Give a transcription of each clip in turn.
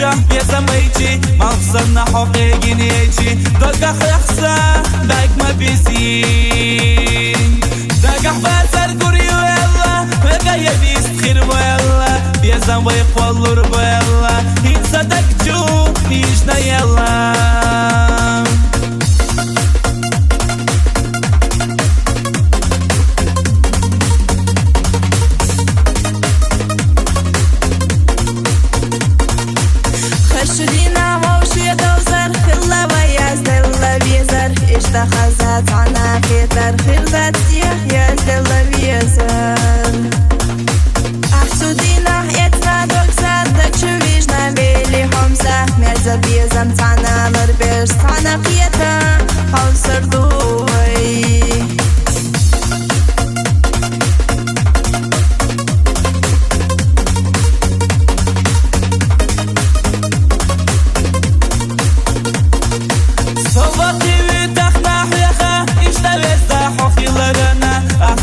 شه بيسميتي مغصنا حقيقي نيتي دقا خيخسا دايك ما بيسي دقا حباسر قريو يلا وقا يبيس خير ويلا بيزم ويقولور ويلا إنسا دكجو نيشنا يلا خشدينا موشي دوزر خلا ويازدل ويزر اشتخزت عنا خيتر خلبت سيح يازدل ويزر أحسدينا يتنا دوكسر دكشويجنا بيلي حمسة ميزة بيزم تعنا لربيش تعنا قيتا حوصر دوي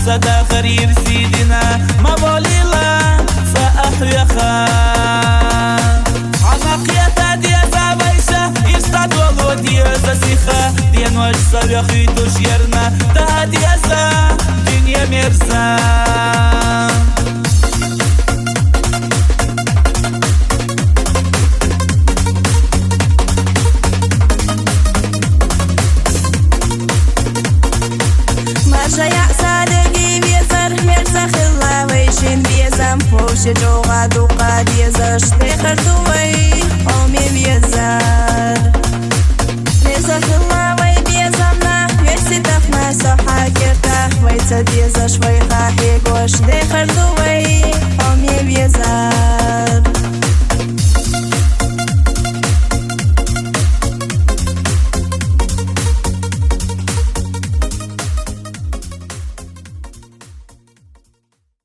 صدا غرير سيدنا ما باليلا فأحيخا عمقية ديزا بيشة يشتاد والو ديزا سيخا دين وجسا يخيطوش يرنا تا ديزا دنيا ميرزا مرجع يعسى وش جوغا دوقا ديزاش تخر دوي أمي بيزار نزا خلا وي بيزامنا يسي تفنا سوحا كرتا ويتا ديزاش وي خاحي قوش تخر دوي أمي بيزار